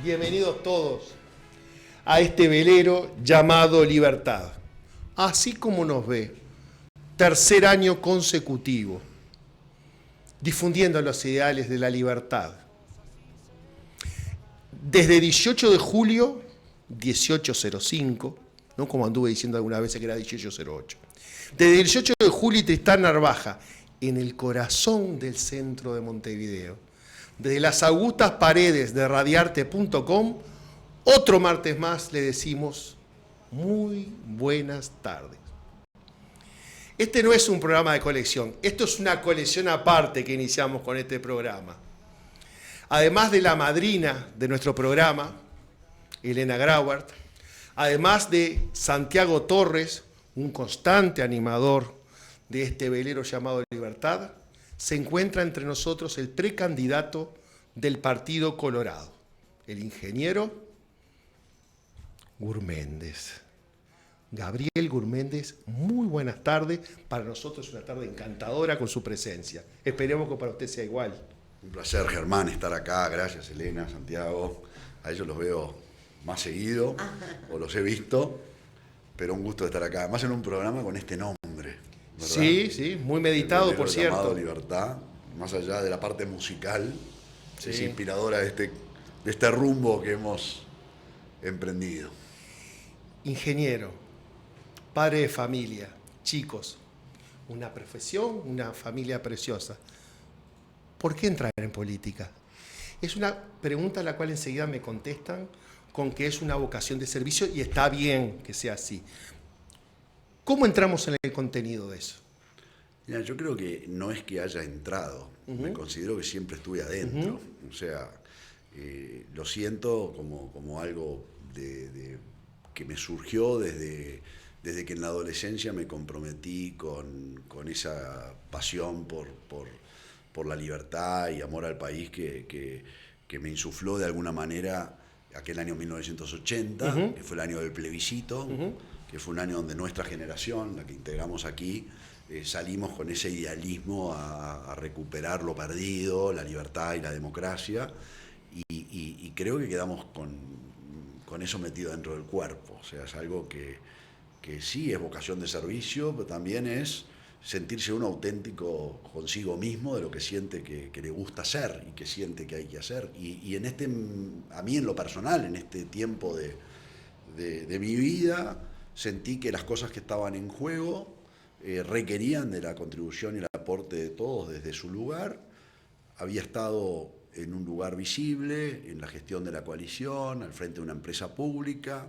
Bienvenidos todos a este velero llamado Libertad. Así como nos ve, tercer año consecutivo, difundiendo los ideales de la libertad. Desde 18 de julio, 1805, no como anduve diciendo algunas veces que era 1808. Desde el 18 de julio y Tristán Narvaja, en el corazón del centro de Montevideo. Desde las augustas paredes de radiarte.com, otro martes más le decimos muy buenas tardes. Este no es un programa de colección, esto es una colección aparte que iniciamos con este programa. Además de la madrina de nuestro programa, Elena Grauert, además de Santiago Torres, un constante animador de este velero llamado Libertad, se encuentra entre nosotros el precandidato del Partido Colorado, el ingeniero Gurméndez. Gabriel Gurméndez, muy buenas tardes. Para nosotros es una tarde encantadora con su presencia. Esperemos que para usted sea igual. Un placer, Germán, estar acá. Gracias, Elena, Santiago. A ellos los veo más seguido, o los he visto, pero un gusto estar acá. Además en un programa con este nombre, ¿verdad? Sí, sí, muy meditado, por cierto. Llamado Libertad, más allá de la parte musical, sí. Es inspiradora de este rumbo que hemos emprendido. Ingeniero, padre de familia, chicos, una profesión, una familia preciosa. ¿Por qué entrar en política? Es una pregunta a la cual enseguida me contestan con que es una vocación de servicio y está bien que sea así. ¿Cómo entramos en el contenido de eso? Mira, yo creo que no es que haya entrado, me considero que siempre estuve adentro. O sea, lo siento como algo que me surgió desde que en la adolescencia me comprometí con esa pasión por la libertad y amor al país que me insufló de alguna manera aquel año 1980, que fue el año del plebiscito, que fue un año donde nuestra generación, la que integramos aquí, salimos con ese idealismo a recuperar lo perdido, la libertad y la democracia, y creo que quedamos con eso metido dentro del cuerpo. O sea, es algo que sí es vocación de servicio, pero también es sentirse uno auténtico consigo mismo de lo que siente que le gusta hacer y que siente que hay que hacer. Y a mí en lo personal, en este tiempo de mi vida, sentí que las cosas que estaban en juego requerían de la contribución y el aporte de todos desde su lugar. Había estado en un lugar visible, en la gestión de la coalición, al frente de una empresa pública.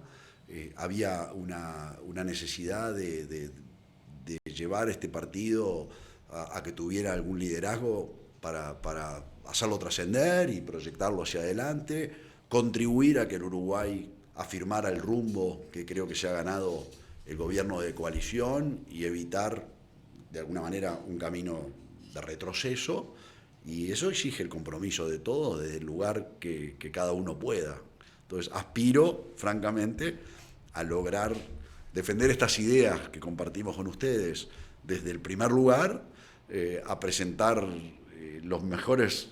Había una necesidad de llevar este partido a que tuviera algún liderazgo para hacerlo trascender y proyectarlo hacia adelante, contribuir a que el Uruguay afirmara el rumbo que creo que se ha ganado el gobierno de coalición y evitar de alguna manera un camino de retroceso, y eso exige el compromiso de todos desde el lugar que cada uno pueda. Entonces aspiro, francamente, a lograr defender estas ideas que compartimos con ustedes desde el primer lugar, a presentar los mejores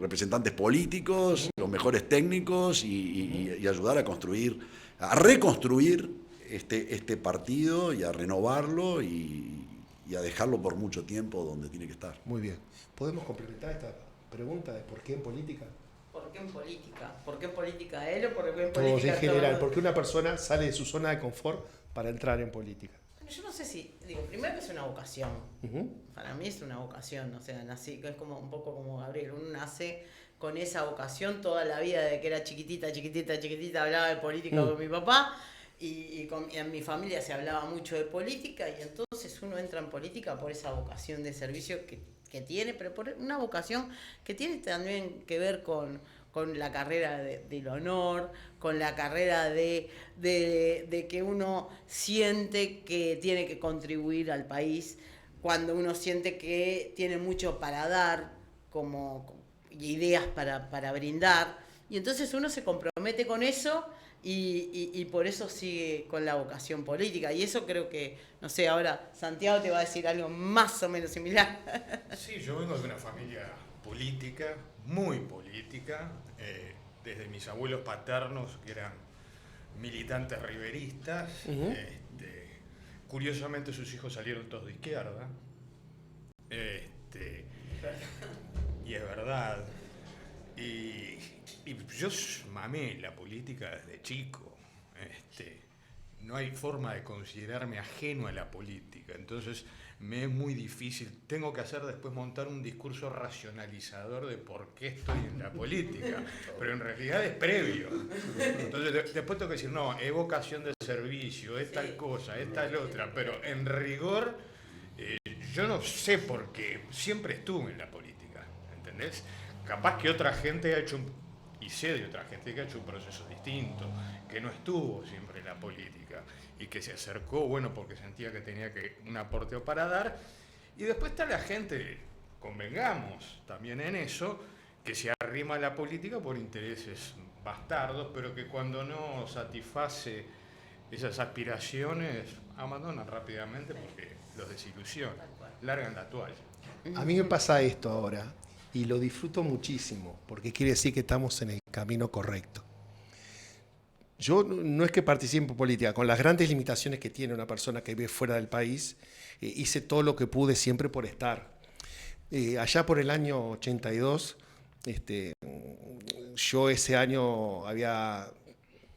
representantes políticos, los mejores técnicos y ayudar a reconstruir este partido y a renovarlo y a dejarlo por mucho tiempo donde tiene que estar. Muy bien. ¿Podemos complementar esta pregunta de por qué en política? ¿Por qué en política? ¿Por qué en política él o por qué en política Todos en general. todo? ¿Por qué una persona sale de su zona de confort para entrar en política? Yo no sé si, primero que es una vocación. Para mí es una vocación, o sea, nací, es como un poco como Gabriel, uno nace con esa vocación toda la vida, de que era chiquitita, hablaba de política con mi papá, y en mi familia se hablaba mucho de política, y entonces uno entra en política por esa vocación de servicio que tiene, pero por una vocación que tiene también que ver con la carrera del honor, con la carrera de que uno siente que tiene que contribuir al país, cuando uno siente que tiene mucho para dar, como ideas para brindar, y entonces uno se compromete con eso y por eso sigue con la vocación política. Y eso creo que, no sé, ahora Santiago te va a decir algo más o menos similar. Sí, yo vengo de una familia política, muy política. desde mis abuelos paternos, que eran militantes riveristas. Curiosamente sus hijos salieron todos de izquierda. Y es verdad. Y yo mamé la política desde chico. No hay forma de considerarme ajeno a la política. Entonces me es muy difícil. Tengo que después montar un discurso racionalizador de por qué estoy en la política. Pero en realidad es previo. Entonces después tengo que decir, no, es vocación de servicio, es tal cosa, es tal otra. Pero en rigor, yo no sé por qué. Siempre estuve en la política, ¿entendés? Capaz que otra gente ha hecho, y sé de otra gente que ha hecho un proceso distinto, que no estuvo siempre en la política y que se acercó, bueno, porque sentía que tenía un aporte para dar. Y después está la gente, convengamos también en eso, que se arrima a la política por intereses bastardos, pero que cuando no satisface esas aspiraciones, abandonan rápidamente porque los desilusiona, largan la toalla. A mí me pasa esto ahora, y lo disfruto muchísimo, porque quiere decir que estamos en el camino correcto. Yo no es que participe en política, con las grandes limitaciones que tiene una persona que vive fuera del país, hice todo lo que pude siempre por estar. Allá por el año 82, yo ese año había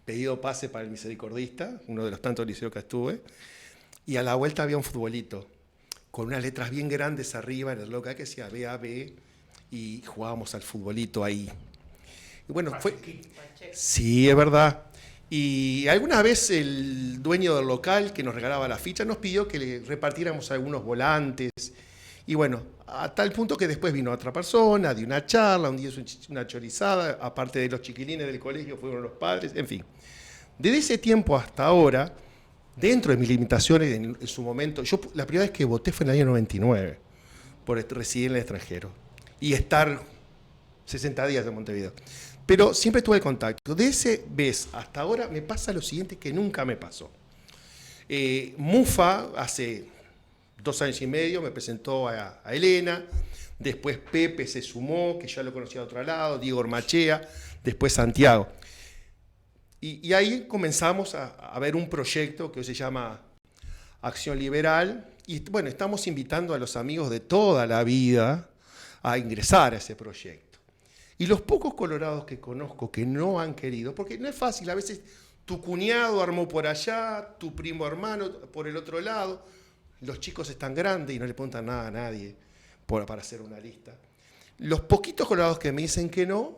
pedido pase para el Misericordista, uno de los tantos liceos que estuve, y a la vuelta había un futbolito, con unas letras bien grandes arriba en el local que decía BAB, y jugábamos al futbolito ahí. Y bueno, fue... Sí, es verdad. Y alguna vez el dueño del local que nos regalaba la ficha nos pidió que le repartiéramos algunos volantes. Y bueno, a tal punto que después vino otra persona, dio una charla, un día hizo una chorizada, aparte de los chiquilines del colegio fueron los padres, en fin. Desde ese tiempo hasta ahora, dentro de mis limitaciones en su momento, yo la primera vez que voté fue en el año 99, por residir en el extranjero y estar 60 días en Montevideo. Pero siempre tuve el contacto. De ese vez hasta ahora me pasa lo siguiente que nunca me pasó. Mufa, hace 2 años y medio, me presentó a Elena, después Pepe se sumó, que ya lo conocía de otro lado, Diego Ormachea, después Santiago. Y ahí comenzamos a ver un proyecto que hoy se llama Acción Liberal, y bueno, estamos invitando a los amigos de toda la vida a ingresar a ese proyecto. Y los pocos colorados que conozco que no han querido, porque no es fácil, a veces tu cuñado armó por allá, tu primo hermano por el otro lado, los chicos están grandes y no le preguntan nada a nadie para hacer una lista. Los poquitos colorados que me dicen que no,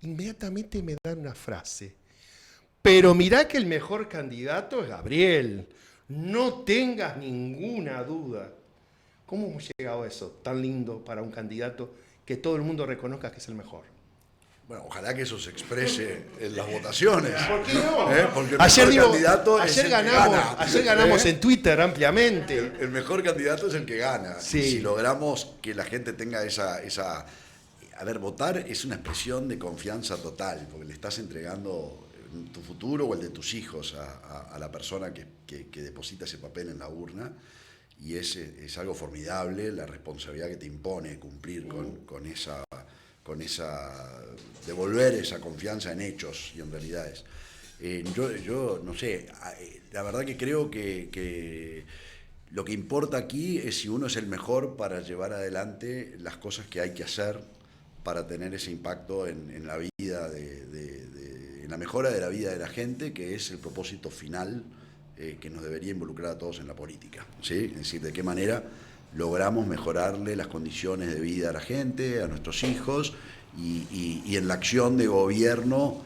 inmediatamente me dan una frase. Pero mirá que el mejor candidato es Gabriel, no tengas ninguna duda. ¿Cómo hemos llegado a eso tan lindo para un candidato que todo el mundo reconozca que es el mejor? Bueno, ojalá que eso se exprese en las votaciones. ¿Por qué no? Porque el mejor candidato es el que gana. Ayer ganamos en Twitter ampliamente. El mejor candidato es el que gana. Sí. Y si logramos que la gente tenga esa... A ver, votar es una expresión de confianza total, porque le estás entregando tu futuro o el de tus hijos a la persona que deposita ese papel en la urna. Y es algo formidable la responsabilidad que te impone cumplir con esa devolver esa confianza en hechos y en realidades. Yo no sé, la verdad que creo que lo que importa aquí es si uno es el mejor para llevar adelante las cosas que hay que hacer para tener ese impacto en la vida, en la mejora de la vida de la gente, que es el propósito final que nos debería involucrar a todos en la política, ¿sí? Es decir, de qué manera logramos mejorarle las condiciones de vida a la gente, a nuestros hijos, y en la acción de gobierno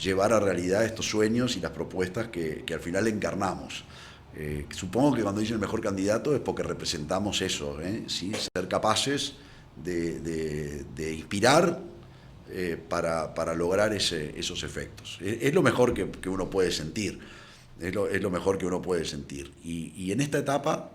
llevar a realidad estos sueños y las propuestas que al final encarnamos. Supongo que cuando dicen el mejor candidato es porque representamos eso, ¿sí? Ser capaces de inspirar para lograr esos efectos. Es lo mejor que uno puede sentir, es lo mejor que uno puede sentir. Y en esta etapa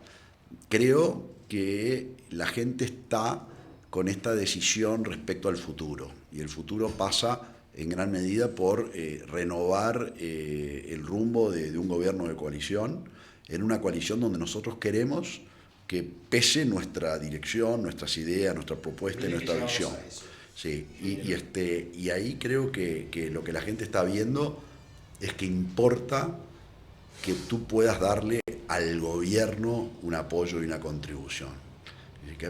creo que la gente está con esta decisión respecto al futuro, y el futuro pasa en gran medida por renovar el rumbo de un gobierno de coalición, en una coalición donde nosotros queremos que pese nuestra dirección, nuestras ideas, nuestra propuesta y nuestra visión. Sí, y ahí creo que lo que la gente está viendo es que importa que tú puedas darle al gobierno un apoyo y una contribución.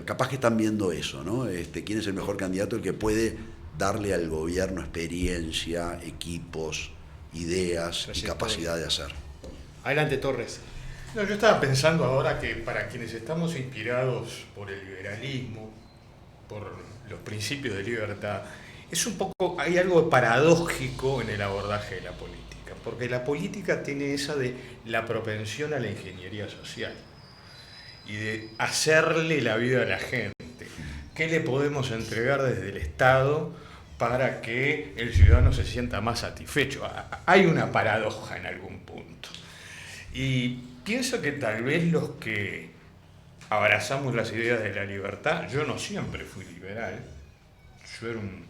Capaz que están viendo eso, ¿no? ¿Quién es el mejor candidato? El que puede darle al gobierno experiencia, equipos, ideas y capacidad de hacer. Adelante, Torres. No, yo estaba pensando ahora que para quienes estamos inspirados por el liberalismo, por los principios de libertad, es un poco, hay algo paradójico en el abordaje de la política, porque la política tiene esa de la propensión a la ingeniería social y de hacerle la vida a la gente. ¿Qué le podemos entregar desde el Estado para que el ciudadano se sienta más satisfecho? Hay una paradoja en algún punto. Y pienso que tal vez los que abrazamos las ideas de la libertad, yo no siempre fui liberal, yo era un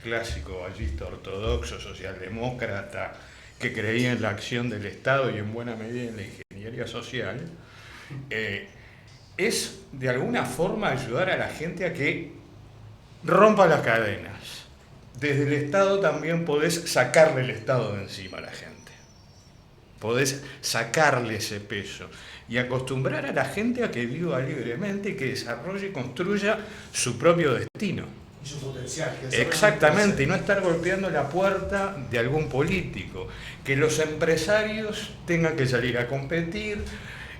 clásico ballista ortodoxo, socialdemócrata, que creía en la acción del Estado y en buena medida en la ingeniería social, es de alguna forma ayudar a la gente a que rompa las cadenas. Desde el Estado también podés sacarle el Estado de encima a la gente. Podés sacarle ese peso y acostumbrar a la gente a que viva libremente y que desarrolle y construya su propio destino. Y su potencial. Exactamente, y no estar golpeando la puerta de algún político. Que los empresarios tengan que salir a competir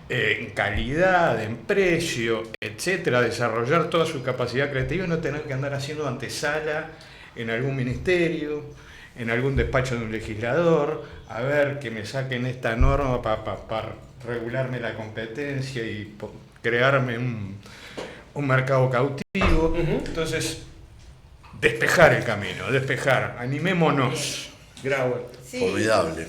en calidad, en precio, etcétera, desarrollar toda su capacidad creativa y no tener que andar haciendo antesala en algún ministerio, en algún despacho de un legislador, a ver que me saquen esta norma para regularme la competencia y crearme un mercado cautivo. Entonces, despejar el camino, animémonos. Grauer. Sí. Formidable.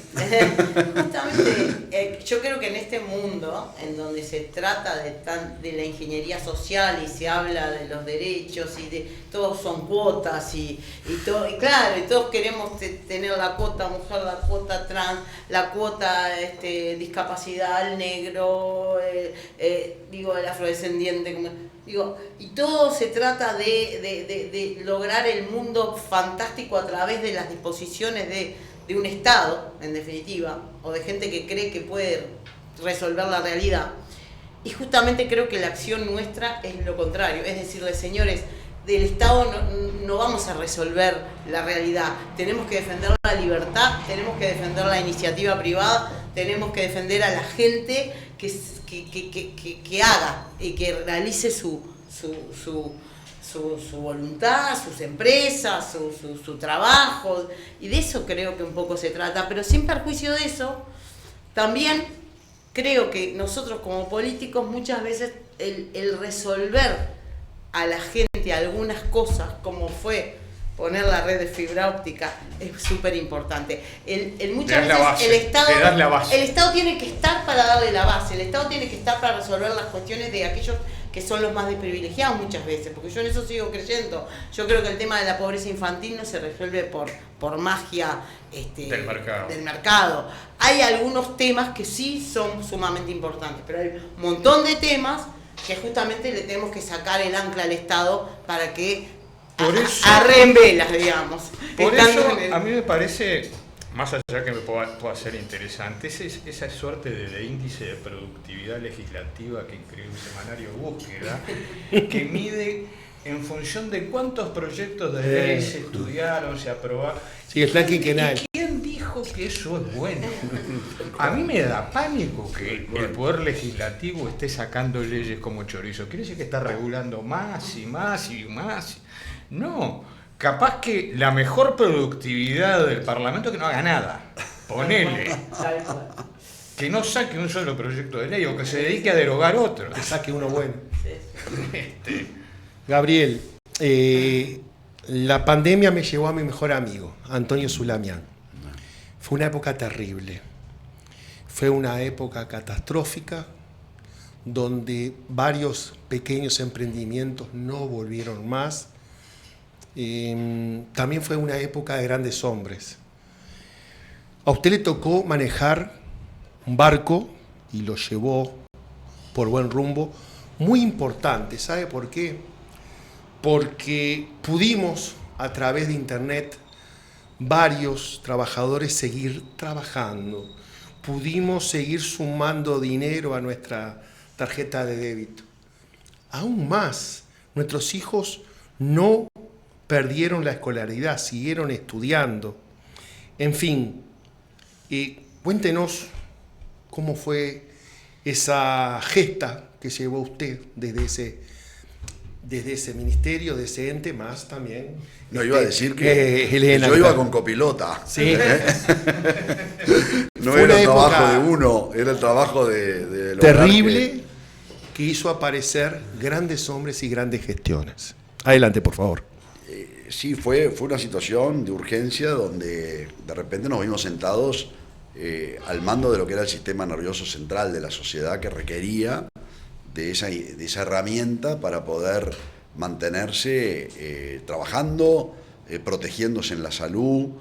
Justamente, yo creo que en este mundo, en donde se trata de la ingeniería social y se habla de los derechos y de todos son cuotas y claro, y todos queremos tener la cuota mujer, la cuota trans, la cuota discapacidad, el negro, el afrodescendiente, y todo se trata de lograr el mundo fantástico a través de las disposiciones de un Estado, en definitiva, o de gente que cree que puede resolver la realidad. Y justamente creo que la acción nuestra es lo contrario, es decirle, señores, del Estado no vamos a resolver la realidad, tenemos que defender la libertad, tenemos que defender la iniciativa privada, tenemos que defender a la gente que haga y que realice su voluntad, sus empresas, su trabajo, y de eso creo que un poco se trata, pero sin perjuicio de eso, también creo que nosotros como políticos muchas veces el resolver a la gente algunas cosas, como fue poner la red de fibra óptica, es súper importante. Muchas veces el Estado tiene que estar para darle la base, el Estado tiene que estar para resolver las cuestiones de aquellos que son los más desprivilegiados muchas veces, porque yo en eso sigo creyendo. Yo creo que el tema de la pobreza infantil no se resuelve por magia del mercado. Hay algunos temas que sí son sumamente importantes, pero hay un montón de temas que justamente le tenemos que sacar el ancla al Estado para que arreen velas, digamos. Por eso a mí me parece, más allá que me pueda ser interesante, esa suerte de índice de productividad legislativa que creó el semanario Búsqueda, que mide en función de cuántos proyectos de ley se estudiaron, se aprobaron. Sí, el plan quinquenal. ¿Y quién dijo que eso es bueno? A mí me da pánico que el Poder Legislativo esté sacando leyes como chorizo. Quiere decir que está regulando más y más y más. No, capaz que la mejor productividad del Parlamento es que no haga nada. Ponele. Que no saque un solo proyecto de ley o que se dedique a derogar otro. Que saque uno bueno. Gabriel, la pandemia me llevó a mi mejor amigo, Antonio Zulamián. Fue una época terrible. Fue una época catastrófica donde varios pequeños emprendimientos no volvieron más. También fue una época de grandes hombres. A usted le tocó manejar un barco y lo llevó por buen rumbo, muy importante. ¿Sabe por qué? Porque pudimos a través de Internet, varios trabajadores seguir trabajando. Pudimos seguir sumando dinero a nuestra tarjeta de débito. Aún más, nuestros hijos no perdieron la escolaridad, siguieron estudiando. En fin, cuéntenos cómo fue esa gesta que llevó usted desde ese ministerio, de ese ente, más también. No, iba a decir que Elena, yo iba con copilota. Sí. No Fue era el una trabajo época de uno, era el trabajo de lograr terrible que hizo aparecer grandes hombres y grandes gestiones. Adelante, por favor. Sí, fue una situación de urgencia donde de repente nos vimos sentados al mando de lo que era el sistema nervioso central de la sociedad, que requería de esa herramienta para poder mantenerse trabajando, protegiéndose en la salud,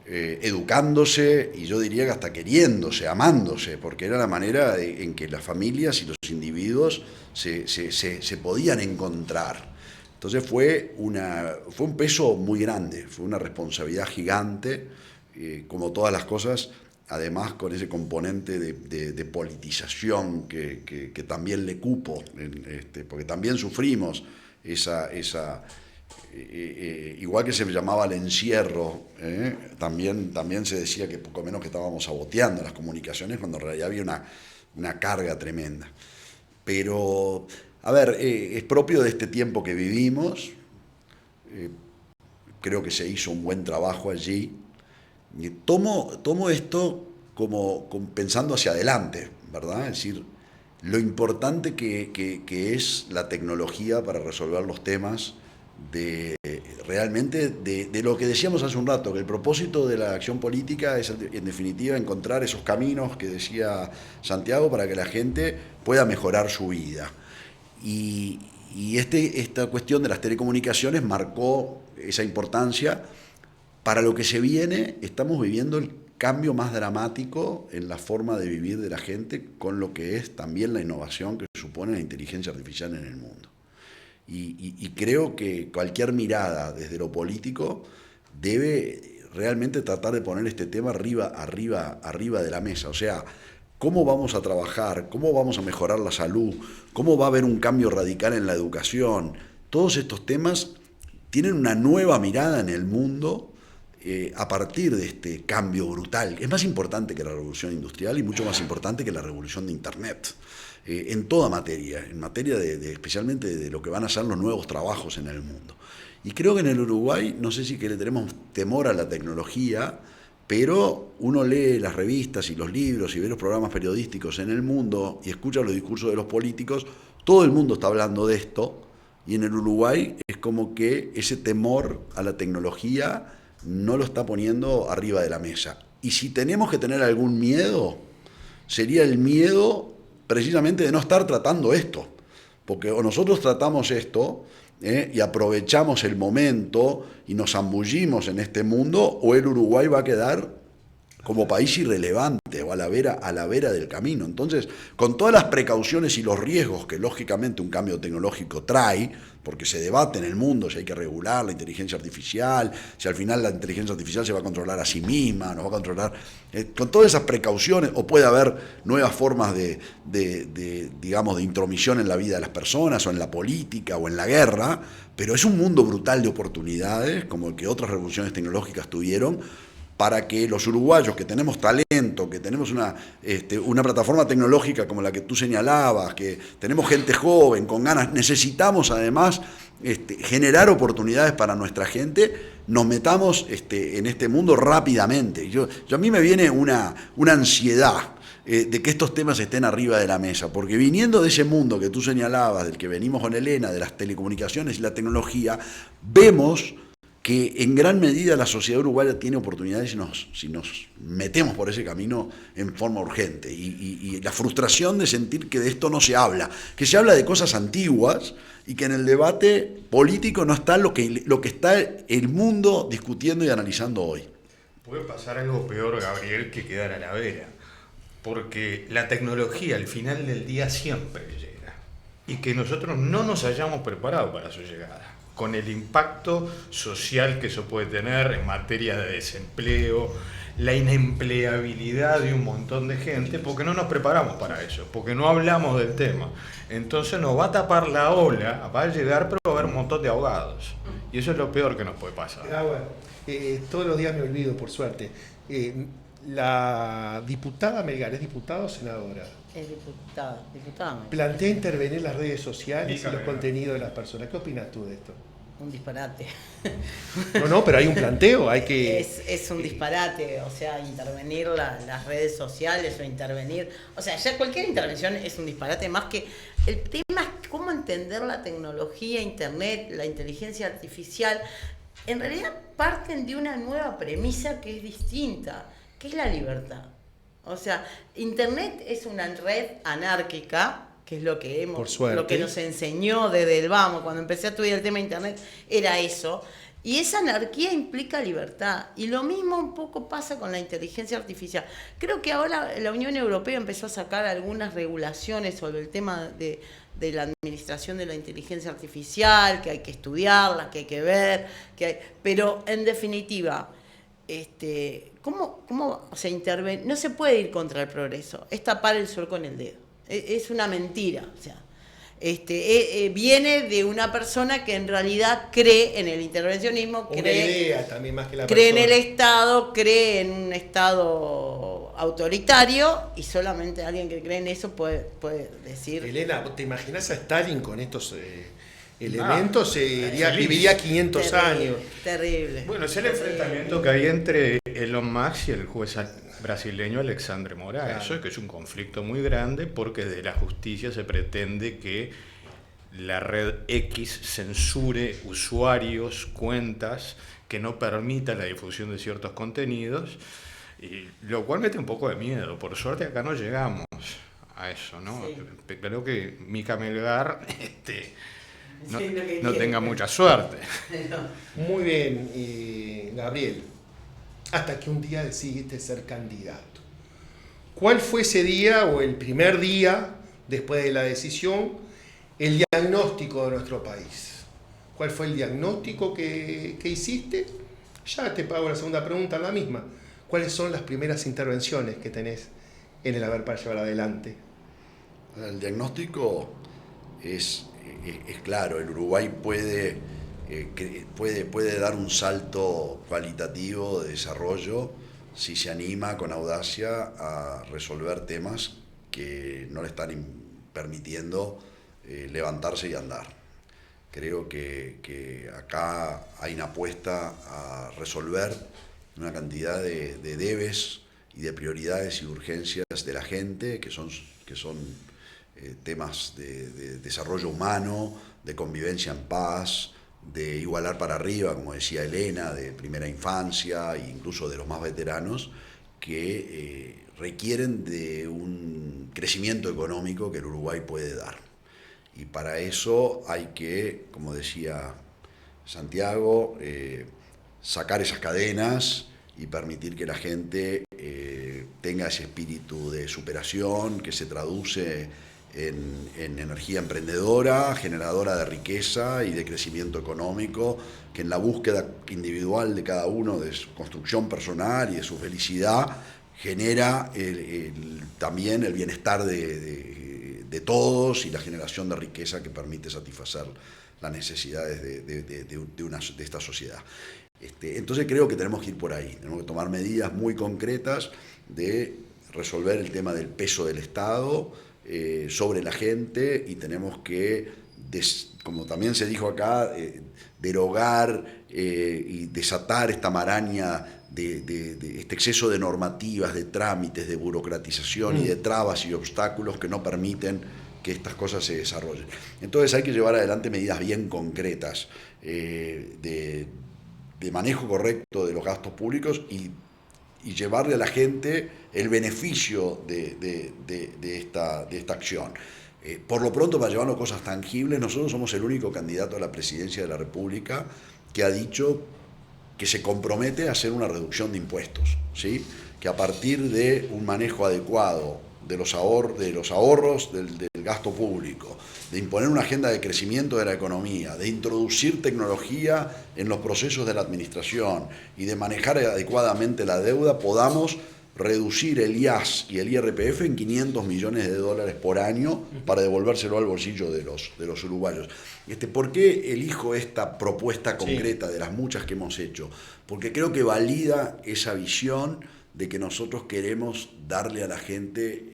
educándose, y yo diría que hasta queriéndose, amándose, porque era la manera en que las familias y los individuos se podían encontrar. Entonces fue un peso muy grande, fue una responsabilidad gigante, como todas las cosas, además con ese componente de politización que también le cupo, porque también sufrimos igual que se llamaba el encierro, también se decía que poco menos que estábamos saboteando las comunicaciones, cuando en realidad había una carga tremenda. Pero, a ver, es propio de este tiempo que vivimos, creo que se hizo un buen trabajo allí. Tomo esto como pensando hacia adelante, ¿verdad? Es decir, lo importante que es la tecnología para resolver los temas realmente de lo que decíamos hace un rato, que el propósito de la acción política es, en definitiva, encontrar esos caminos que decía Santiago para que la gente pueda mejorar su vida. Y esta cuestión de las telecomunicaciones marcó esa importancia. Para lo que se viene, estamos viviendo el cambio más dramático en la forma de vivir de la gente, con lo que es también la innovación que supone la inteligencia artificial en el mundo. Y creo que cualquier mirada desde lo político debe realmente tratar de poner este tema arriba de la mesa. O sea, ¿cómo vamos a trabajar? ¿Cómo vamos a mejorar la salud? ¿Cómo va a haber un cambio radical en la educación? Todos estos temas tienen una nueva mirada en el mundo a partir de este cambio brutal. Es más importante que la revolución industrial y mucho más importante que la revolución de Internet. En toda materia, en materia especialmente de lo que van a ser los nuevos trabajos en el mundo. Y creo que en el Uruguay, no sé si que le tenemos temor a la tecnología, pero uno lee las revistas y los libros y ve los programas periodísticos en el mundo y escucha los discursos de los políticos, todo el mundo está hablando de esto, y en el Uruguay es como que ese temor a la tecnología no lo está poniendo arriba de la mesa. Y si tenemos que tener algún miedo, sería el miedo precisamente de no estar tratando esto, porque o nosotros tratamos esto y aprovechamos el momento y nos zambullimos en este mundo, o el Uruguay va a quedar como país irrelevante o a la vera del camino. Entonces, con todas las precauciones y los riesgos que lógicamente un cambio tecnológico trae, porque se debate en el mundo si hay que regular la inteligencia artificial, si al final la inteligencia artificial se va a controlar a sí misma, no va a controlar, con todas esas precauciones, o puede haber nuevas formas digamos, de intromisión en la vida de las personas, o en la política, o en la guerra, pero es un mundo brutal de oportunidades, como el que otras revoluciones tecnológicas tuvieron, para que los uruguayos que tenemos talento, que tenemos una plataforma tecnológica como la que tú señalabas, que tenemos gente joven, con ganas, necesitamos además generar oportunidades para nuestra gente, nos metamos en este mundo rápidamente. A mí me viene una ansiedad de que estos temas estén arriba de la mesa, porque viniendo de ese mundo que tú señalabas, del que venimos con Elena, de las telecomunicaciones y la tecnología, vemos que en gran medida la sociedad uruguaya tiene oportunidades si nos metemos por ese camino en forma urgente. Y la frustración de sentir que de esto no se habla, que se habla de cosas antiguas y que en el debate político no está lo que está el mundo discutiendo y analizando hoy. Puede pasar algo peor, Gabriel, que quedar a la vera, porque la tecnología al final del día siempre llega y que nosotros no nos hayamos preparado para su llegada. con el impacto social que eso puede tener en materia de desempleo, la inempleabilidad de un montón de gente, porque no nos preparamos para eso, porque no hablamos del tema. Entonces nos va a tapar la ola, va a llegar, pero va a haber un montón de ahogados. Y eso es lo peor que nos puede pasar. Bueno, todos los días me olvido, por suerte. La diputada Melgar, ¿es diputada o senadora? Es diputada. Plantea intervenir las redes sociales y los contenidos de las personas. ¿Qué opinas tú de esto? Un disparate. No, pero hay un planteo, hay que... Es un disparate, o sea, intervenir las redes sociales o intervenir... O sea, ya cualquier intervención es un disparate, más que... El tema es cómo entender la tecnología, Internet, la inteligencia artificial. En realidad parten de una nueva premisa que es distinta, que es la libertad. O sea, Internet es una red anárquica, que es lo que lo que nos enseñó desde el vamos, cuando empecé a estudiar el tema de Internet, era eso. Y esa anarquía implica libertad. Y lo mismo un poco pasa con la inteligencia artificial. Creo que ahora la Unión Europea empezó a sacar algunas regulaciones sobre el tema de la administración de la inteligencia artificial, que hay que estudiarla, que hay que ver, pero en definitiva, ¿cómo se interviene? No se puede ir contra el progreso, es tapar el sol con el dedo. Es una mentira, o sea, viene de una persona que en realidad cree en el intervencionismo, cree en el Estado, cree en un Estado autoritario, y solamente alguien que cree en eso puede decir... Elena, ¿te imaginas a Stalin con estos elementos? Viviría 500 años. Terrible. Bueno, es el enfrentamiento que hay entre Elon Musk y el juez brasileño Alexandre Moraes. Claro. Eso es que es un conflicto muy grande, porque de la justicia se pretende que la red X censure usuarios, cuentas, que no permita la difusión de ciertos contenidos, y lo cual mete un poco de miedo. Por suerte acá no llegamos a eso, ¿no? Sí. Creo que Mica Melgar no tenga mucha suerte. Muy bien, Gabriel. Hasta que un día decidiste ser candidato. ¿Cuál fue ese día o el primer día después de la decisión, el diagnóstico de nuestro país? ¿Cuál fue el diagnóstico que hiciste? Ya te pago la segunda pregunta, la misma. ¿Cuáles son las primeras intervenciones que tenés en el haber para llevar adelante? El diagnóstico es claro. El Uruguay puede dar un salto cualitativo de desarrollo si se anima con audacia a resolver temas que no le están permitiendo levantarse y andar. Creo que acá hay una apuesta a resolver una cantidad de debes y de prioridades y urgencias de la gente que son temas de desarrollo humano, de convivencia en paz, de igualar para arriba, como decía Elena, de primera infancia e incluso de los más veteranos, que requieren de un crecimiento económico que el Uruguay puede dar. Y para eso hay que, como decía Santiago, sacar esas cadenas y permitir que la gente tenga ese espíritu de superación que se traduce en energía emprendedora, generadora de riqueza y de crecimiento económico, que en la búsqueda individual de cada uno de su construcción personal y de su felicidad genera también el bienestar de todos y la generación de riqueza que permite satisfacer las necesidades de esta sociedad. Entonces creo que tenemos que ir por ahí, tenemos que tomar medidas muy concretas de resolver el tema del peso del Estado sobre la gente, y tenemos que, como también se dijo acá, derogar y desatar esta maraña de este exceso de normativas, de trámites, de burocratización y de trabas y obstáculos que no permiten que estas cosas se desarrollen. Entonces hay que llevar adelante medidas bien concretas de manejo correcto de los gastos públicos y llevarle a la gente el beneficio de esta acción. Por lo pronto, para llevarnos cosas tangibles, nosotros somos el único candidato a la presidencia de la República que ha dicho que se compromete a hacer una reducción de impuestos, ¿sí? Que a partir de un manejo adecuado de los ahorros del gasto público, de imponer una agenda de crecimiento de la economía, de introducir tecnología en los procesos de la administración y de manejar adecuadamente la deuda, podamos reducir el IAS y el IRPF en 500 millones de dólares por año para devolvérselo al bolsillo de los uruguayos. ¿Por qué elijo esta propuesta concreta de las muchas que hemos hecho? Porque creo que valida esa visión de que nosotros queremos darle a la gente,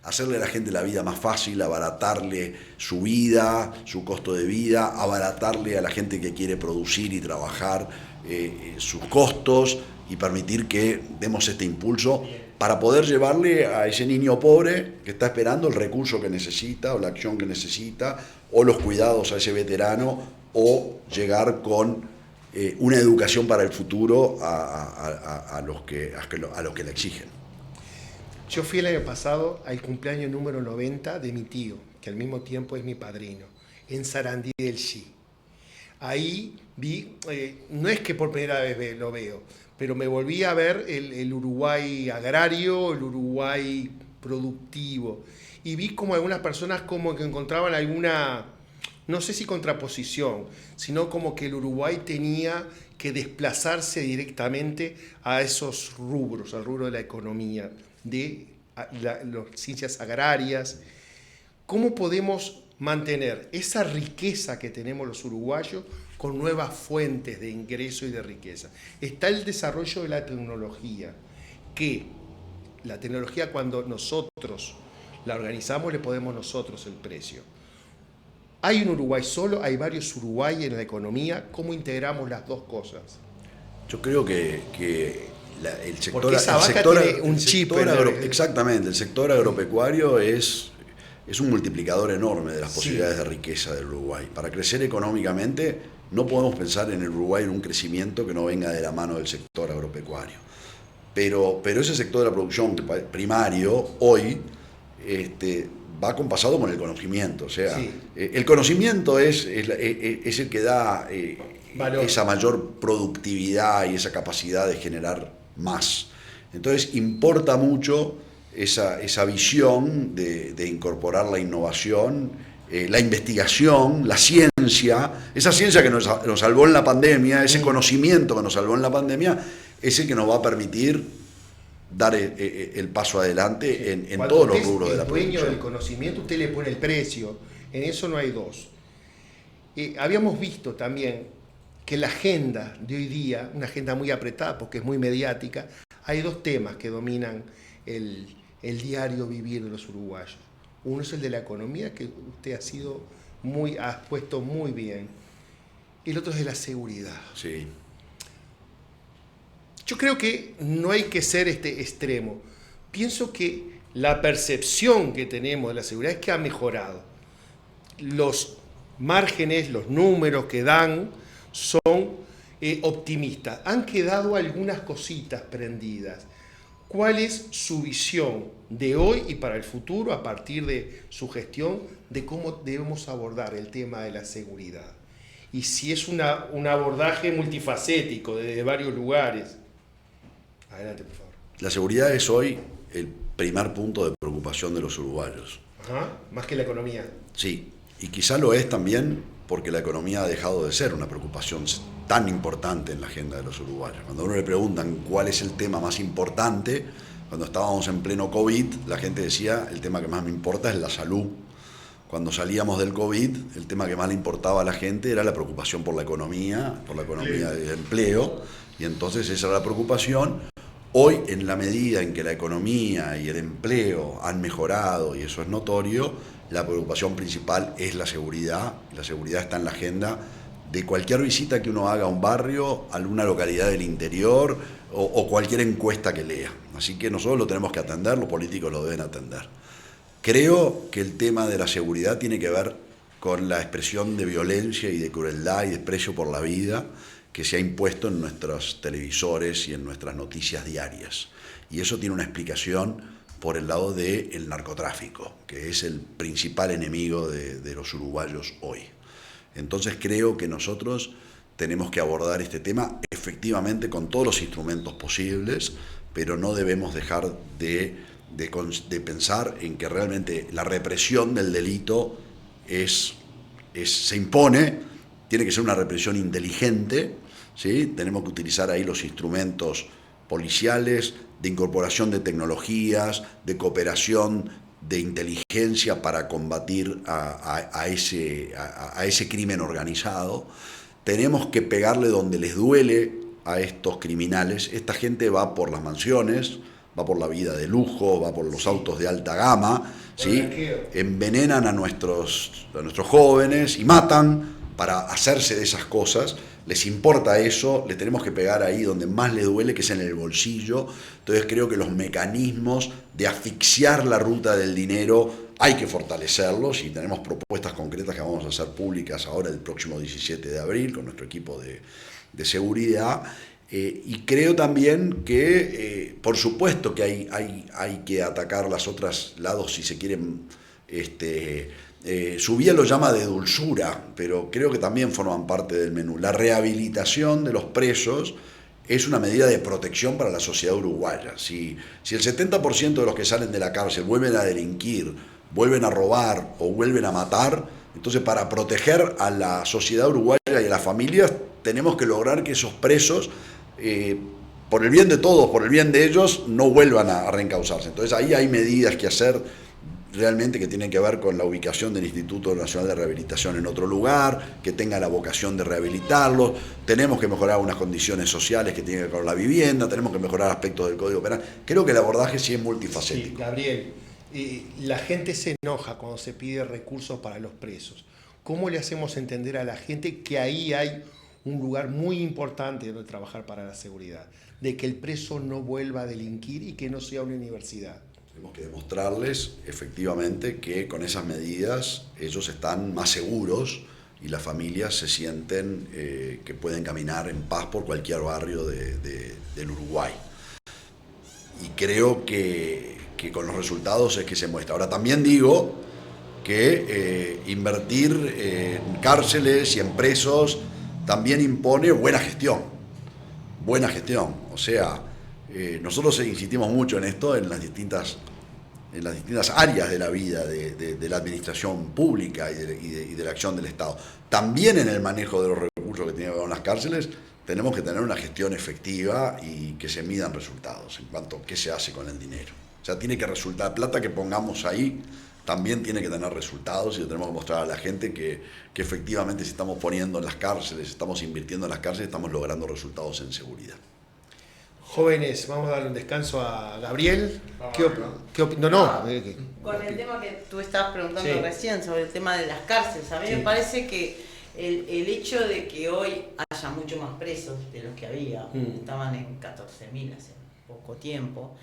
hacerle a la gente la vida más fácil, abaratarle su vida, su costo de vida, abaratarle a la gente que quiere producir y trabajar sus costos y permitir que demos este impulso para poder llevarle a ese niño pobre que está esperando el recurso que necesita o la acción que necesita o los cuidados a ese veterano o llegar con una educación para el futuro a los que la exigen. Yo fui el año pasado al cumpleaños número 90 de mi tío, que al mismo tiempo es mi padrino, en Sarandí del Xi. Ahí vi, no es que por primera vez lo veo, pero me volví a ver el Uruguay agrario, el Uruguay productivo, y vi como algunas personas como que encontraban alguna, no sé si contraposición, sino como que el Uruguay tenía que desplazarse directamente a esos rubros, al rubro de la economía, de las ciencias agrarias. ¿Cómo podemos mantener esa riqueza que tenemos los uruguayos con nuevas fuentes de ingreso y de riqueza? Está el desarrollo de la tecnología, que la tecnología cuando nosotros la organizamos le ponemos nosotros el precio. ¿Hay un Uruguay solo? ¿Hay varios Uruguay en la economía? ¿Cómo integramos las dos cosas? Yo creo que el sector... Porque esa vaca tiene un chip. Exactamente, el sector agropecuario es un multiplicador enorme de las posibilidades de riqueza del Uruguay. Para crecer económicamente no podemos pensar en el Uruguay en un crecimiento que no venga de la mano del sector agropecuario. Pero ese sector de la producción primario hoy va acompasado con el conocimiento. O sea, el conocimiento es el que da esa mayor productividad y esa capacidad de generar más. Entonces importa mucho esa visión de incorporar la innovación, la investigación, la ciencia, esa ciencia que nos salvó en la pandemia, ese conocimiento que nos salvó en la pandemia, es el que nos va a permitir dar el paso adelante en todos los rubros de la producción. Dueño del conocimiento, usted le pone el precio, en eso no hay dos. Habíamos visto también que la agenda de hoy día, una agenda muy apretada porque es muy mediática, hay dos temas que dominan el diario vivir de los uruguayos. Uno es el de la economía, que usted ha puesto muy bien. Y el otro es de la seguridad. Sí. Yo creo que no hay que ser extremo. Pienso que la percepción que tenemos de la seguridad es que ha mejorado. Los márgenes, los números que dan son optimistas. Han quedado algunas cositas prendidas. ¿Cuál es su visión de hoy y para el futuro a partir de su gestión de cómo debemos abordar el tema de la seguridad? Y si es un abordaje multifacético desde varios lugares. Adelante, por favor. La seguridad es hoy el primer punto de preocupación de los uruguayos. Ajá, más que la economía. Sí, y quizá lo es también porque la economía ha dejado de ser una preocupación tan importante en la agenda de los uruguayos. Cuando a uno le preguntan cuál es el tema más importante, cuando estábamos en pleno COVID, la gente decía, el tema que más me importa es la salud. Cuando salíamos del COVID, el tema que más le importaba a la gente era la preocupación por la economía del empleo, y entonces esa era la preocupación. Hoy, en la medida en que la economía y el empleo han mejorado, y eso es notorio, la preocupación principal es la seguridad. La seguridad está en la agenda de cualquier visita que uno haga a un barrio, a alguna localidad del interior o cualquier encuesta que lea. Así que nosotros lo tenemos que atender, los políticos lo deben atender. Creo que el tema de la seguridad tiene que ver con la expresión de violencia y de crueldad y desprecio por la vida que se ha impuesto en nuestros televisores y en nuestras noticias diarias. Y eso tiene una explicación por el lado del narcotráfico, que es el principal enemigo de los uruguayos hoy. Entonces creo que nosotros tenemos que abordar este tema efectivamente con todos los instrumentos posibles, pero no debemos dejar de de pensar en que realmente la represión del delito se impone, tiene que ser una represión inteligente, ¿sí? Tenemos que utilizar ahí los instrumentos policiales, de incorporación de tecnologías, de cooperación, de inteligencia para combatir a ese crimen organizado. Tenemos que pegarle donde les duele a estos criminales. Esta gente va por las mansiones, va por la vida de lujo, va por los autos de alta gama, ¿sí? Envenenan a nuestros jóvenes y matan para hacerse de esas cosas. Les importa eso, les tenemos que pegar ahí donde más les duele, que es en el bolsillo. Entonces creo que los mecanismos de asfixiar la ruta del dinero hay que fortalecerlos, y tenemos propuestas concretas que vamos a hacer públicas ahora el próximo 17 de abril con nuestro equipo de seguridad. Y creo también que, por supuesto que hay que atacar los otros lados, si se quieren. Subía lo llama de dulzura, pero creo que también forman parte del menú. La rehabilitación de los presos es una medida de protección para la sociedad uruguaya. Si el 70% de los que salen de la cárcel vuelven a delinquir, vuelven a robar o vuelven a matar, entonces para proteger a la sociedad uruguaya y a las familias tenemos que lograr que esos presos, por el bien de todos, por el bien de ellos, no vuelvan a reencauzarse. Entonces ahí hay medidas que hacer realmente que tienen que ver con la ubicación del Instituto Nacional de Rehabilitación en otro lugar, que tenga la vocación de rehabilitarlos. Tenemos que mejorar unas condiciones sociales que tienen que ver con la vivienda, tenemos que mejorar aspectos del Código Penal. Creo que el abordaje sí es multifacético. Sí, Gabriel, la gente se enoja cuando se pide recursos para los presos. ¿Cómo le hacemos entender a la gente que ahí hay un lugar muy importante donde trabajar para la seguridad? De que el preso no vuelva a delinquir y que no sea una universidad. Tenemos que demostrarles efectivamente que con esas medidas ellos están más seguros y las familias se sienten que pueden caminar en paz por cualquier barrio del Uruguay. Y creo que con los resultados es que se muestra. Ahora también digo que invertir en cárceles y en presos también impone buena gestión. Buena gestión. O sea, nosotros insistimos mucho en esto en las distintas áreas de la vida de la administración pública y de la acción del Estado. También en el manejo de los recursos que tiene que ver con las cárceles tenemos que tener una gestión efectiva y que se midan resultados en cuanto a qué se hace con el dinero. O sea, tiene que resultar, plata que pongamos ahí también tiene que tener resultados, y le tenemos que mostrar a la gente que efectivamente si estamos poniendo en las cárceles, estamos invirtiendo en las cárceles, estamos logrando resultados en seguridad. Jóvenes, vamos a darle un descanso a Gabriel. Con el tema que tú estabas preguntando Sí. recién sobre el tema de las cárceles, a mí Sí. me parece que el hecho de que hoy haya mucho más presos de los que había, estaban en 14.000 hace poco tiempo,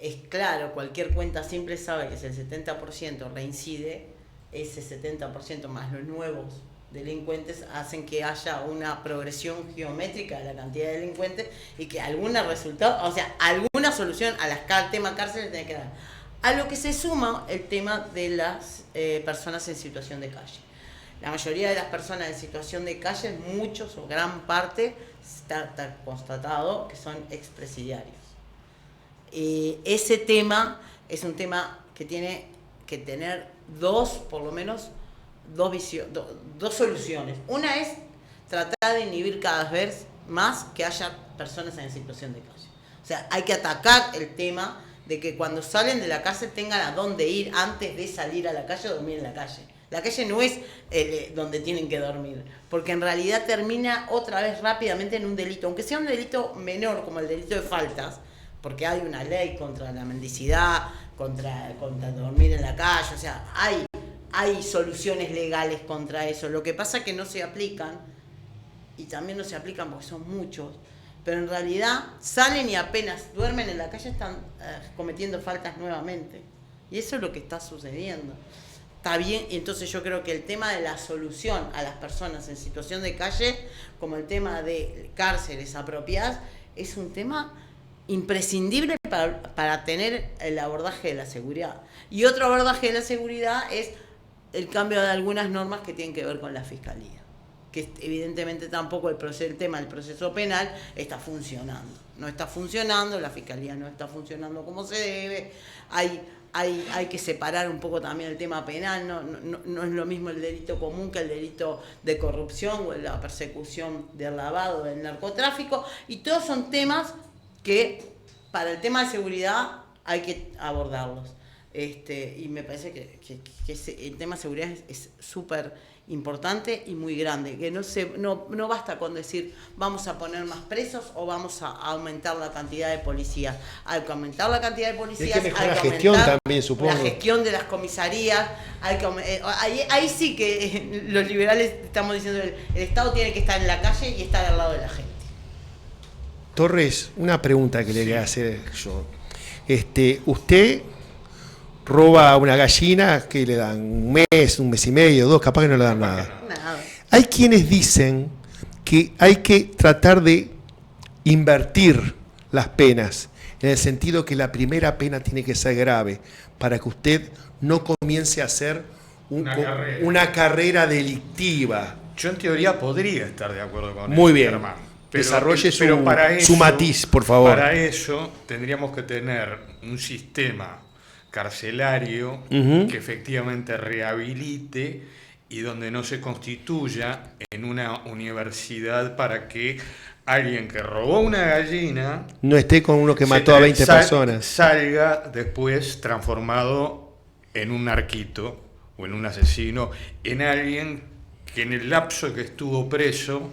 es claro, cualquier cuenta simple sabe que si el 70% reincide, ese 70% más los nuevos delincuentes hacen que haya una progresión geométrica de la cantidad de delincuentes y que alguna solución al tema cárcel tiene que dar. A lo que se suma el tema de las personas en situación de calle. La mayoría de las personas en situación de calle, muchos o gran parte, está constatado que son expresidiarios. Ese tema es un tema que tiene que tener por lo menos dos soluciones. Una es tratar de inhibir cada vez más que haya personas en situación de calle. O sea, hay que atacar el tema de que cuando salen de la cárcel tengan a dónde ir antes de salir a la calle o dormir en la calle. La calle no es donde tienen que dormir, porque en realidad termina otra vez rápidamente en un delito, aunque sea un delito menor como el delito de faltas, porque hay una ley contra la mendicidad, contra dormir en la calle, o sea, hay soluciones legales contra eso. Lo que pasa es que no se aplican, y también no se aplican porque son muchos, pero en realidad salen y apenas duermen en la calle están cometiendo faltas nuevamente. Y eso es lo que está sucediendo. Está bien, y entonces yo creo que el tema de la solución a las personas en situación de calle, como el tema de cárceles apropiadas, es un tema imprescindible para tener el abordaje de la seguridad. Y otro abordaje de la seguridad es el cambio de algunas normas que tienen que ver con la fiscalía, que evidentemente tampoco el tema del proceso penal está funcionando. No está funcionando, la Fiscalía no está funcionando como se debe, hay que separar un poco también el tema penal, no es lo mismo el delito común que el delito de corrupción o la persecución del lavado, del narcotráfico, y todos son temas que para el tema de seguridad hay que abordarlos. Y me parece que el tema de seguridad es súper importante y muy grande, que no basta con decir vamos a poner más presos o vamos a aumentar la cantidad de policías. Hay que aumentar la cantidad de policías, hay que la gestión también, supongo. La gestión de las comisarías, ahí sí que los liberales estamos diciendo el Estado tiene que estar en la calle y estar al lado de la gente. Torres, una pregunta que le quería hacer yo. Usted roba una gallina, que le dan un mes y medio, 2, capaz que no le dan nada. Hay quienes dicen que hay que tratar de invertir las penas, en el sentido que la primera pena tiene que ser grave, para que usted no comience a hacer una carrera delictiva. Yo en teoría podría estar de acuerdo con Muy eso, bien. Germán. Desarrolle para su matiz, por favor. Para eso tendríamos que tener un sistema carcelario que efectivamente rehabilite y donde no se constituya en una universidad para que alguien que robó una gallina no esté con uno que mató a 20 personas. Salga después transformado en un narquito o en un asesino, en alguien que en el lapso que estuvo preso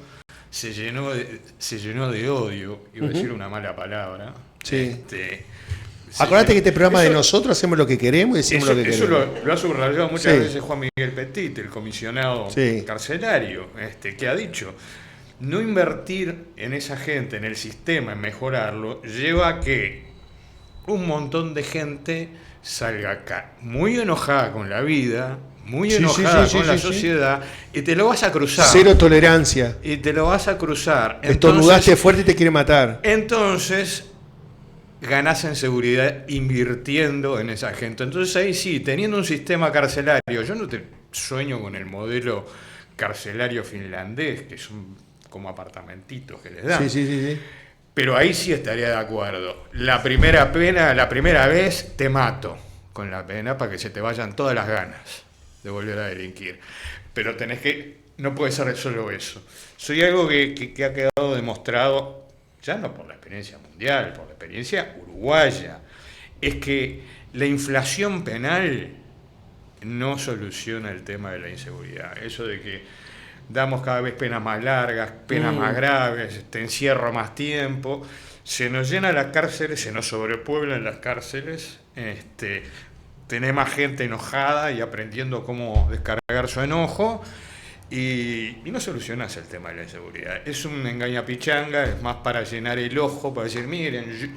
se llenó de odio, iba a decir una mala palabra. Sí. Acordate que este programa de nosotros hacemos lo que queremos y decimos lo que queremos. Eso lo ha subrayado muchas veces Juan Miguel Petit, el comisionado carcelario, que ha dicho, no invertir en esa gente, en el sistema, en mejorarlo, lleva a que un montón de gente salga acá muy enojada con la vida, muy enojada con la sociedad, y te lo vas a cruzar. Cero tolerancia. Y te lo vas a cruzar. Estornudaste fuerte y te quiere matar. Entonces ganás en seguridad invirtiendo en esa gente. Entonces ahí sí, teniendo un sistema carcelario, yo no te sueño con el modelo carcelario finlandés, que son como apartamentitos que les dan. Sí. Pero ahí sí estaría de acuerdo. La primera vez te mato con la pena para que se te vayan todas las ganas de volver a delinquir. Pero no puede ser solo eso. Soy algo que ha quedado demostrado, ya no por la experiencia mundial, por la experiencia uruguaya, es que la inflación penal no soluciona el tema de la inseguridad. Eso de que damos cada vez penas más largas, penas más graves, te encierro más tiempo, se nos llenan las cárceles, se nos sobrepueblan las cárceles, tenés más gente enojada y aprendiendo cómo descargar su enojo, y no solucionás el tema de la inseguridad. Es un engañapichanga, es más para llenar el ojo, para decir, miren, yo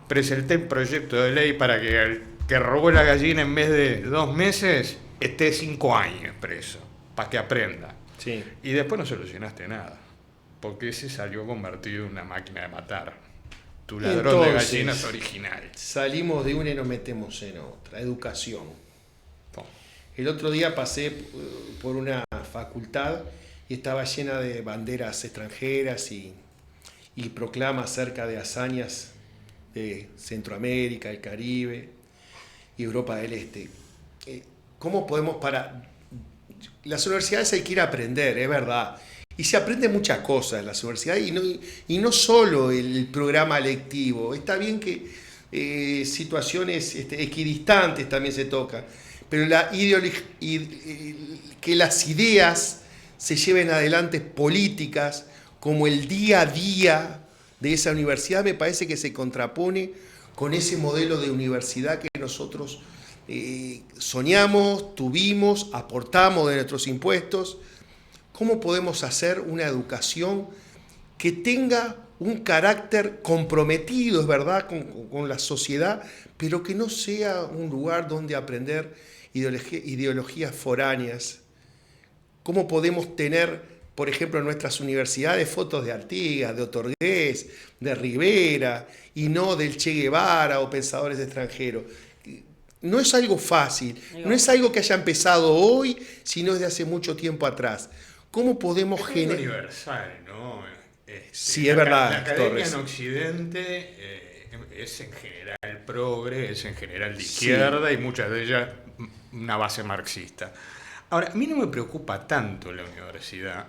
presenté un proyecto de ley para que el que robó la gallina en vez de 2 meses esté 5 años preso, para que aprenda. Sí. Y después no solucionaste nada, porque ese salió convertido en una máquina de matar. Tu ladrón de gallinas original. Salimos de una y nos metemos en otra. Educación. El otro día pasé por una facultad y estaba llena de banderas extranjeras y proclamas acerca de hazañas de Centroamérica, el Caribe y Europa del Este. ¿Cómo podemos Las universidades hay que ir a aprender, es verdad. Y se aprende muchas cosas en las universidades y no solo el programa lectivo. Está bien que situaciones equidistantes también se tocan, pero que las ideas se lleven adelante políticas como el día a día de esa universidad me parece que se contrapone con ese modelo de universidad que nosotros soñamos, tuvimos, aportamos de nuestros impuestos. ¿Cómo podemos hacer una educación que tenga un carácter comprometido, es verdad, con la sociedad, pero que no sea un lugar donde aprender ideologías foráneas? ¿Cómo podemos tener, por ejemplo, en nuestras universidades fotos de Artigas, de Otorgués, de Rivera, y no del Che Guevara o pensadores extranjeros? No es algo fácil, no es algo que haya empezado hoy, sino desde hace mucho tiempo atrás. ¿Cómo podemos Es generar? universal, ¿no? Sí, es verdad, La academia Torres. en Occidente es en general progre, es en general de Sí. izquierda y muchas de ellas una base marxista. Ahora, a mí no me preocupa tanto la universidad,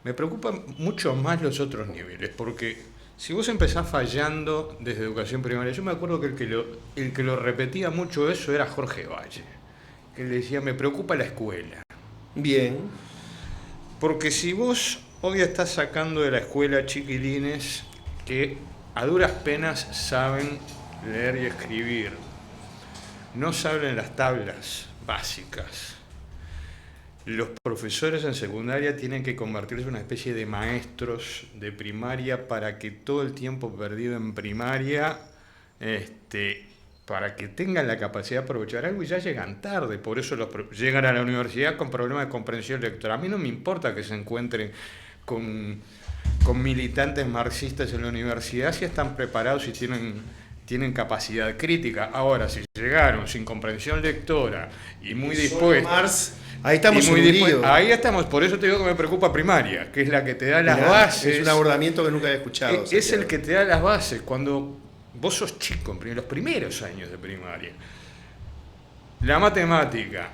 me preocupan mucho más los otros niveles, porque si vos empezás fallando desde educación primaria, yo me acuerdo que el que lo repetía mucho eso era Jorge Valle, que le decía, me preocupa la escuela. Bien. Porque si vos hoy estás sacando de la escuela chiquilines que a duras penas saben leer y escribir, no saben las tablas básicas, los profesores en secundaria tienen que convertirse en una especie de maestros de primaria para que todo el tiempo perdido en primaria, para que tengan la capacidad de aprovechar algo y ya llegan tarde. Por eso llegan a la universidad con problemas de comprensión lectora. A mí no me importa que se encuentren con militantes marxistas en la universidad si están preparados y tienen capacidad crítica. Ahora, si llegaron sin comprensión lectora y muy dispuestos... Ahí estamos y muy en un dispuestos. lío. Ahí estamos, por eso te digo que me preocupa primaria, que es la que te da las Mirá, bases. Es un abordamiento que nunca había escuchado. Es el Santiago. que te da las bases cuando vos sos chico, en los primeros años de primaria. La matemática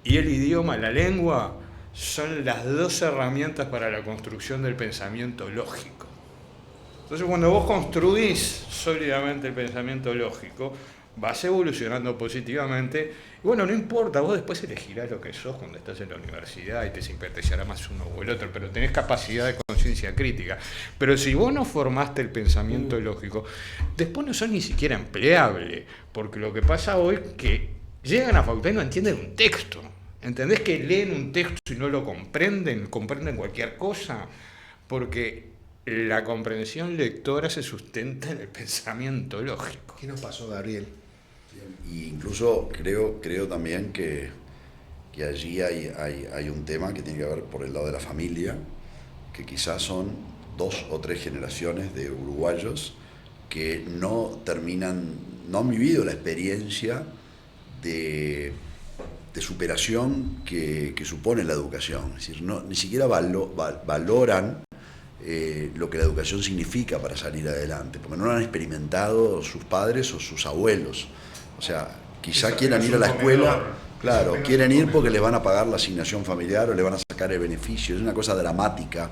y el idioma, la lengua, son las dos herramientas para la construcción del pensamiento lógico. Entonces, cuando vos construís sólidamente el pensamiento lógico, vas evolucionando positivamente. Y bueno, no importa, vos después elegirás lo que sos cuando estás en la universidad y te simpatizará más uno o el otro, pero tenés capacidad de conciencia crítica. Pero si vos no formaste el pensamiento lógico, después no sos ni siquiera empleable, porque lo que pasa hoy es que llegan a facultad y no entienden un texto. ¿Entendés que leen un texto y no lo comprenden cualquier cosa? Porque la comprensión lectora se sustenta en el pensamiento lógico. ¿Qué nos pasó, Gabriel? Y incluso creo también que allí hay un tema que tiene que ver por el lado de la familia, que quizás son 2 o 3 generaciones de uruguayos que no han vivido la experiencia de superación que supone la educación. Es decir, ni siquiera valoran lo que la educación significa para salir adelante, porque no lo han experimentado sus padres o sus abuelos. O sea, quizá Eso quieran es ir a un la escuela, comedor. claro, Eso quieren es un ir comedor. porque le van a pagar la asignación familiar o le van a sacar el beneficio. Es una cosa dramática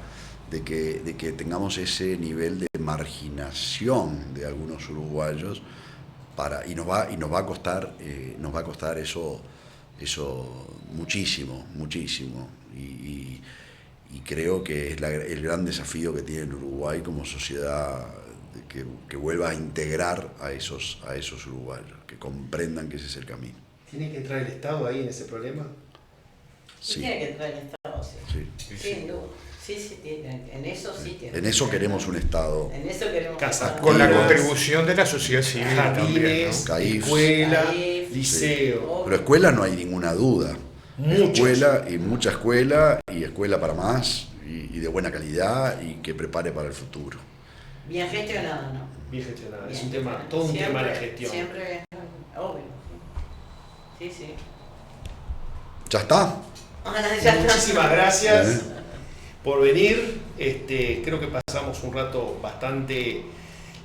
de que tengamos ese nivel de marginación de algunos uruguayos y nos va a costar eso muchísimo. Y creo que es el gran desafío que tiene el Uruguay como sociedad, que vuelva a integrar a esos uruguayos, que comprendan que ese es el camino. ¿Tiene que entrar el Estado ahí en ese problema? Sí, Tiene que entrar el Estado, sí. sí. Sin duda. Sí, tiene. En eso sí tiene. En eso queremos un Estado. En eso queremos. Casa, que- Con la Jardines, contribución de la sociedad civil también, Jardines, ¿no? CAIF. escuela, CAIF. liceo. Pero escuela no hay ninguna duda. Muchos. Escuela y mucha escuela y escuela para más y de buena calidad y que prepare para el futuro. Bien gestionado, ¿no? Bien gestionada. Es Bien un tema, gestionado. todo un Siempre- tema de gestión. Siempre, obvio. Sí. ¿Ya está? Ya está. Muchísimas gracias ¿Eh? por venir. Creo que pasamos un rato bastante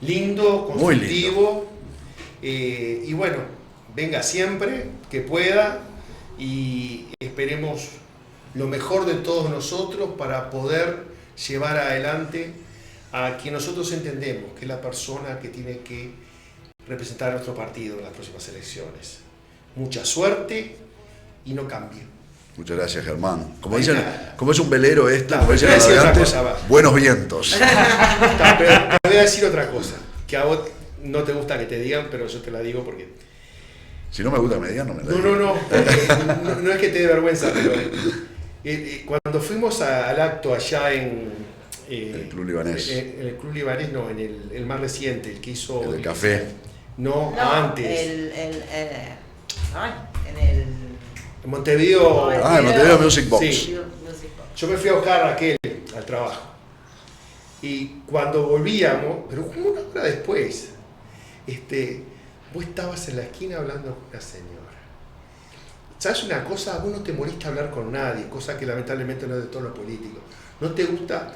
lindo, Muy constructivo. Y bueno, venga siempre que pueda y esperemos lo mejor de todos nosotros para poder llevar adelante a quien nosotros entendemos que es la persona que tiene que representar a nuestro partido en las próximas elecciones. Mucha suerte y no cambie. Muchas gracias, Germán. Como Ahí dicen, está. como es un velero esto, como dicen Te voy a los decir otra navegantes, cosa, va. buenos vientos. Pero te voy a decir otra cosa, que a vos no te gusta que te digan, pero yo te la digo porque... Si no me gusta que me digan, no me la No, digan. no es que te dé vergüenza, pero cuando fuimos al acto allá en... El Club Libanés. En el Club Libanés, no, en el más reciente, el que hizo... El del café. No, No, antes. En el. En Montevideo... Ah, en Montevideo Music Box. Sí. Yo me fui a buscar a Raquel al trabajo. Y cuando volvíamos, pero como una hora después, vos estabas en la esquina hablando con una señora. ¿Sabes una cosa? A vos no te molesta hablar con nadie, cosa que lamentablemente no es de todos los políticos. No te gusta,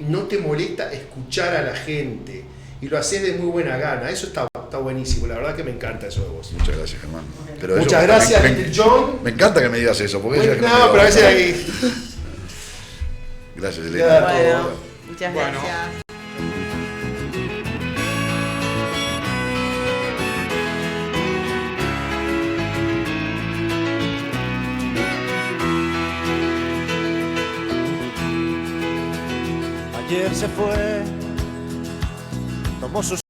no te molesta escuchar a la gente y lo haces de muy buena gana. Eso está buenísimo, la verdad que me encanta eso de vos. Muchas gracias, Germán. Pero Muchas eso, gracias, me, Little John. Me encanta que me digas eso, porque Bueno, ella es que no, me pero a veces diga, hay... Gracias, Ya, Elena. Bueno, muchas Bueno. gracias. Ayer se fue, tomó sus